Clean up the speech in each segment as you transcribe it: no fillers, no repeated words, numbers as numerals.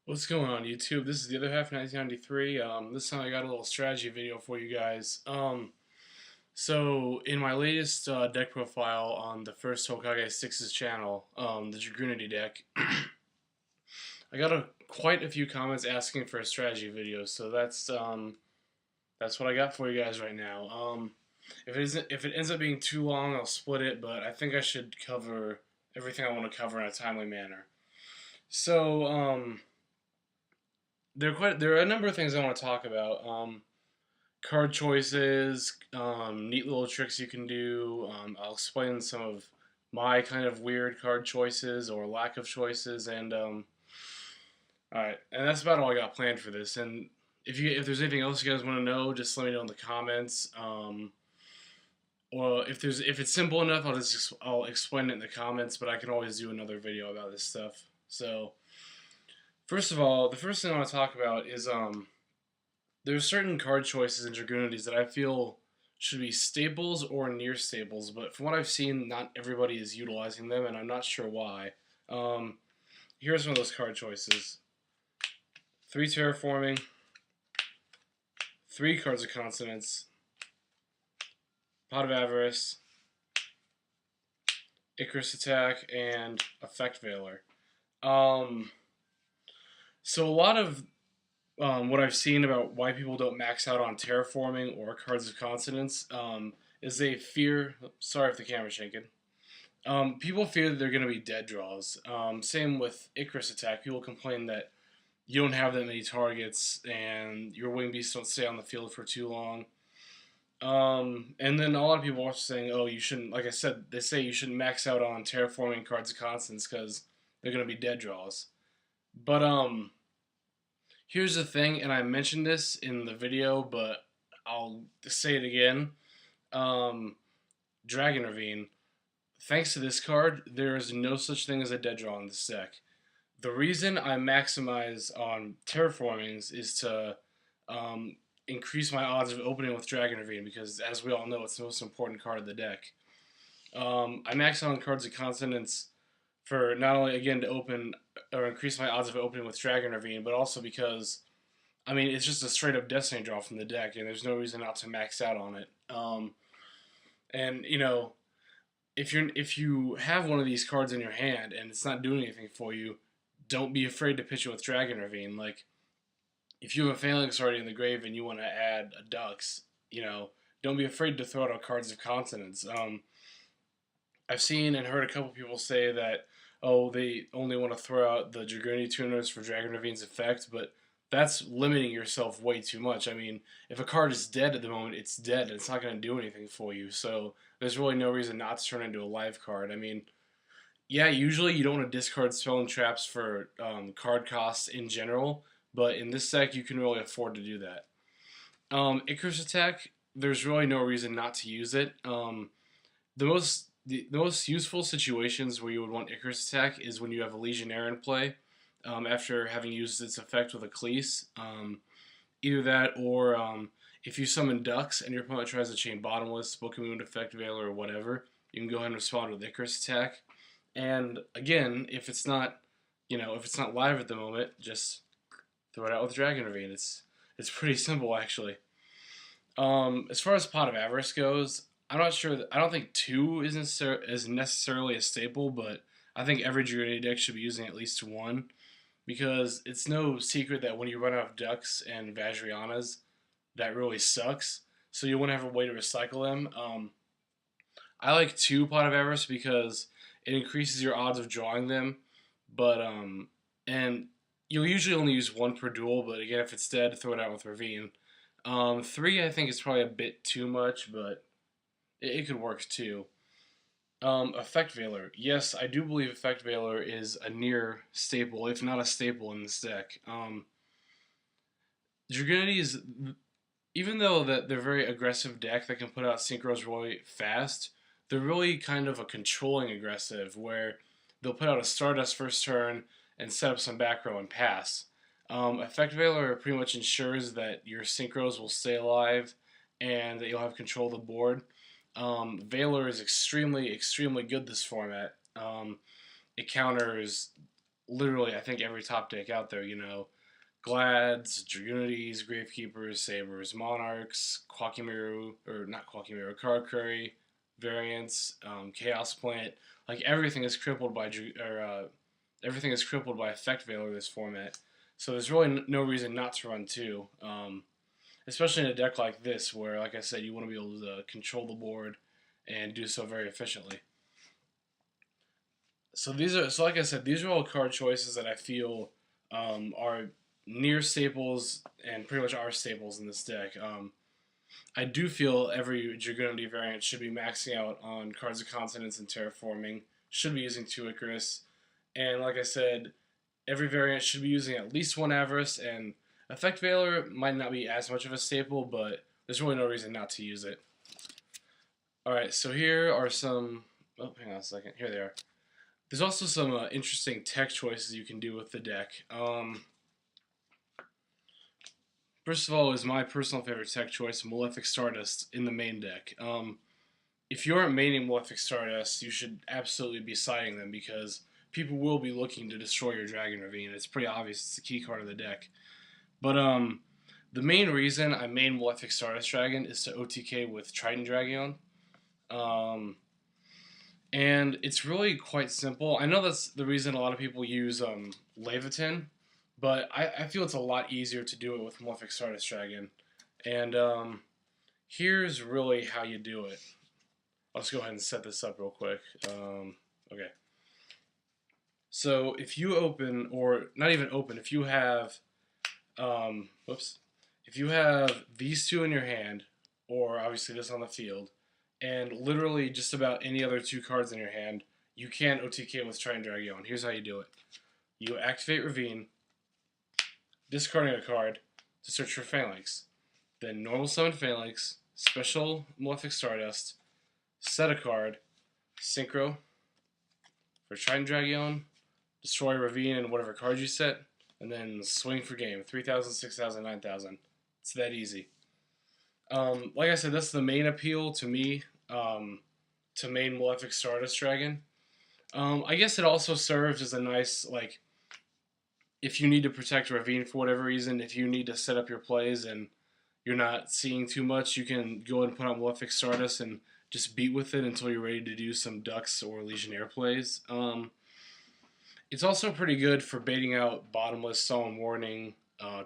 What's going on YouTube? This is the other half 1993. This time I got a little strategy video for you guys. So in my latest deck profile on the first Hokage 6's channel, the Dragunity deck, I got quite a few comments asking for a strategy video. So that's what I got for you guys right now. If it ends up being too long, I'll split it. But I think I should cover everything I want to cover in a timely manner. So there are a number of things I want to talk about. Card choices, neat little tricks you can do. I'll explain some of my kind of weird card choices or lack of choices, and all right, and that's about all I got planned for this. And if there's anything else you guys want to know, just let me know in the comments. Or if it's simple enough, I'll explain it in the comments. But I can always do another video about this stuff. So first of all, the first thing I want to talk about is there's certain card choices in Dragunities that I feel should be staples or near staples, but from what I've seen, not everybody is utilizing them, and I'm not sure why. Um, Here's some of those card choices: 3 terraforming, 3 cards of consonants, Pot of Avarice, Icarus Attack, and Effect Veiler. Um, so a lot of what I've seen about why people don't max out on terraforming or cards of consonants is they fear. Sorry if the camera's shaking. People fear that they're going to be dead draws. Same with Icarus Attack. People complain that you don't have that many targets and your wing beasts don't stay on the field for too long. And then a lot of people are saying, oh, you shouldn't, like I said, they say you shouldn't max out on terraforming cards of constants because they're going to be dead draws. But here's the thing, and I mentioned this in the video, but I'll say it again. Um, Dragon Ravine. Thanks to this card, there is no such thing as a dead draw in this deck. The reason I maximize on terraformings is to increase my odds of opening with Dragon Ravine because, as we all know, it's the most important card of the deck. I max out on cards of consonants for not only again to open or increase my odds of opening with Dragon Ravine, but also because I mean it's just a straight up Destiny draw from the deck, and there's no reason not to max out on it. And you know, if you have one of these cards in your hand and it's not doing anything for you, don't be afraid to pitch it with Dragon Ravine. Like if you have a Phalanx already in the grave and you want to add a Dux, don't be afraid to throw out cards of consonants. I've seen and heard a couple people say that, oh, they only want to throw out the Dragunity tuners for Dragon Ravine's effect, but that's limiting yourself way too much. I mean, if a card is dead at the moment, it's dead, and it's not going to do anything for you. So there's really no reason not to turn it into a live card. I mean, yeah, usually you don't want to discard spell and traps for card costs in general, but in this deck, you can really afford to do that. Icarus Attack, there's really no reason not to use it. The most useful situations where you would want Icarus Attack is when you have a Legionnaire in play after having used its effect with a Cleese. Either that or if you summon Ducks and your opponent tries to chain Bottomless, Spoken Wound, Effect Veiler, or whatever, you can go ahead and respond with Icarus Attack. And again, if it's not live at the moment, just throw it out with Dragon Ravine. It's pretty simple actually. As far as Pot of Avarice goes, I'm not sure. I don't think 2 is necessarily a staple, but I think every Dragunity deck should be using at least 1 because it's no secret that when you run out of Ducks and Vajrayanas, that really sucks. So you want to have a way to recycle them. I like 2 Pot of Avarice because it increases your odds of drawing them, but and you'll usually only use 1 per duel. But again, if it's dead, throw it out with Ravine. 3 I think is probably a bit too much, but it could work too. Effect Veiler. Yes, I do believe Effect Veiler is a near staple, if not a staple, in this deck. Dragunity is, even though that they're a very aggressive deck that can put out synchros really fast, they're really kind of a controlling aggressive where they'll put out a Stardust first turn and set up some back row and pass. Effect Veiler pretty much ensures that your synchros will stay alive and that you'll have control of the board. Veiler is extremely, extremely good this format. It counters literally I think every top deck out there. Glads, Dragunities, Gravekeepers, Sabers, Monarchs, Quackimiru, or not Quackimiru, Karakuri, variants, Chaos Plant. Like everything is crippled by everything is crippled by Effect Veiler this format. So there's really no reason not to run two, especially in a deck like this, where, like I said, you want to be able to control the board and do so very efficiently. So like I said, these are all card choices that I feel are near staples and pretty much are staples in this deck. I do feel every Dragunity variant should be maxing out on Cards of Consonance and Terraforming, should be using 2 Icarus, and like I said, every variant should be using at least 1 Avarice, and Effect Veiler might not be as much of a staple, but there's really no reason not to use it. Alright, so here are some... Oh, hang on a second. Here they are. There's also some interesting tech choices you can do with the deck. First of all is my personal favorite tech choice, Malefic Stardust in the main deck. If you aren't maining Malefic Stardust, you should absolutely be siding them because people will be looking to destroy your Dragon Ravine. It's pretty obvious it's the key card of the deck. But the main reason I main Malefic Stardust Dragon is to OTK with Triton Dragon. And it's really quite simple. I know that's the reason a lot of people use Leviathan, but I feel it's a lot easier to do it with Malefic Stardust Dragon. And here's really how you do it. I'll just go ahead and set this up real quick. Okay. So if you open, or not even open, if you have, if you have these two in your hand, or obviously this on the field, and literally just about any other 2 cards in your hand, you can OTK with Triton Dragon. Here's how you do it. You activate Ravine, discarding a card to search for Phalanx. Then normal summon Phalanx, special Malefic Stardust, set a card, synchro for Triton Dragon, destroy Ravine and whatever card you set, and then swing for game. 3,000, 6,000, 9,000. It's that easy. Like I said, that's the main appeal to me, to main Malefic Stardust Dragon. I guess it also serves as a nice, like, if you need to protect Ravine for whatever reason, if you need to set up your plays and you're not seeing too much, you can go ahead and put on Malefic Stardust and just beat with it until you're ready to do some Ducks or Legionnaire plays. It's also pretty good for baiting out Bottomless, Solemn Warning,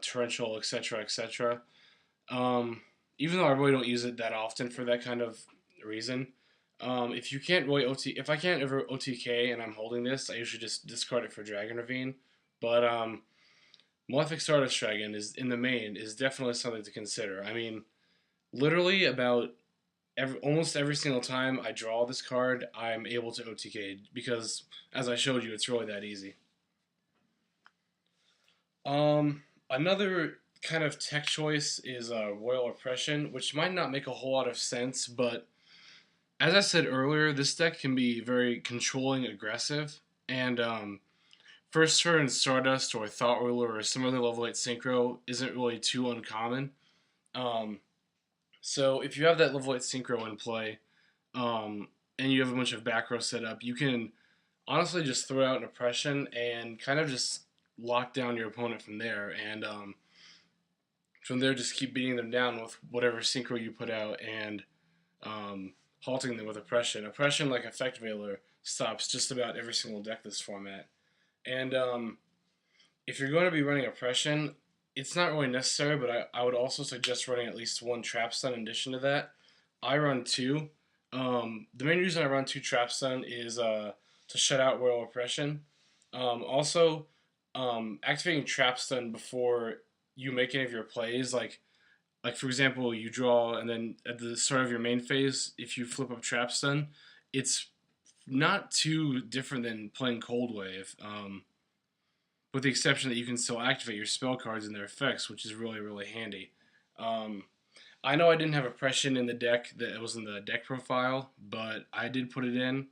Torrential, etc., etc. Even though I really don't use it that often for that kind of reason. If you can't really if I can't ever OTK and I'm holding this, I usually just discard it for Dragon Ravine. But Malefic Stardust Dragon is in the main is definitely something to consider. I mean, literally about almost every single time I draw this card, I'm able to OTK because, as I showed you, it's really that easy. Another kind of tech choice is Royal Oppression, which might not make a whole lot of sense, but as I said earlier, this deck can be very controlling, aggressive, and first turn Stardust or Thought Ruler or some other level 8 synchro isn't really too uncommon. So if you have that level 8 synchro in play, and you have a bunch of back row set up, you can honestly just throw out an Oppression and kind of just lock down your opponent from there, and from there just keep beating them down with whatever synchro you put out and halting them with Oppression. Oppression, like Effect Veiler, stops just about every single deck this format. And if you're going to be running Oppression, it's not really necessary, but I would also suggest running at least 1 Trap Stun in addition to that. I run 2. The main reason I run 2 Trap Stun is to shut out Royal Oppression. Also, activating Trap Stun before you make any of your plays, like for example, you draw and then at the start of your main phase, if you flip up Trap Stun, it's not too different than playing Cold Wave, with the exception that you can still activate your spell cards and their effects, which is really, really handy. I know I didn't have Oppression in the deck that was in the deck profile, but I did put it in.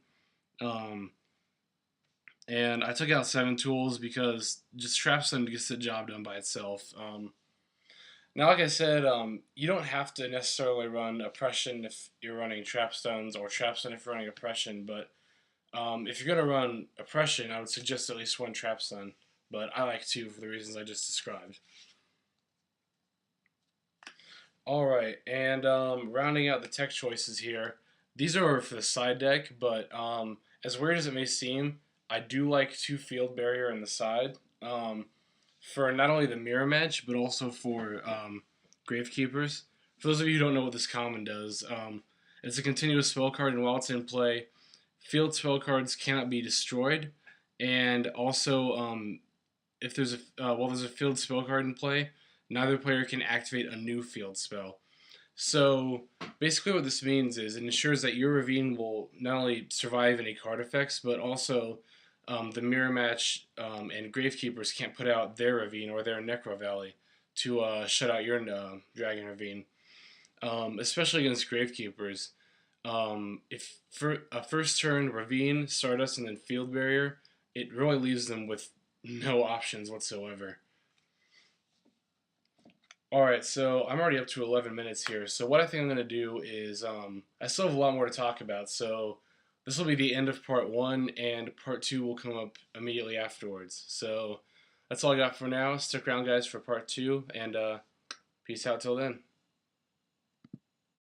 And I took out 7 tools because just Trap Stun gets the job done by itself. Now, like I said, you don't have to necessarily run Oppression if you're running Trap Stuns, or Trap Stun if you're running Oppression, but If you're going to run Oppression, I would suggest at least one Trap Stun, but I like two for the reasons I just described. Alright, and rounding out the tech choices here, these are for the side deck, but as weird as it may seem, I do like two Field Barrier in the side for not only the Mirror Match, but also for Gravekeepers. For those of you who don't know what this common does, it's a continuous spell card, and while it's in play, field spell cards cannot be destroyed, and also if there's while there's a field spell card in play, neither player can activate a new field spell. So basically what this means is it ensures that your Ravine will not only survive any card effects, but also the Mirror Match and Gravekeepers can't put out their Ravine or their Necro Valley to shut out your Dragon Ravine. Especially against Gravekeepers. If for a first turn Ravine, Stardust, and then Field Barrier, it really leaves them with no options whatsoever. Alright, so I'm already up to 11 minutes here. So what I think I'm going to do is, I still have a lot more to talk about. So this will be the end of part 1, and part 2 will come up immediately afterwards. So that's all I got for now. Stick around, guys, for part 2, and peace out till then.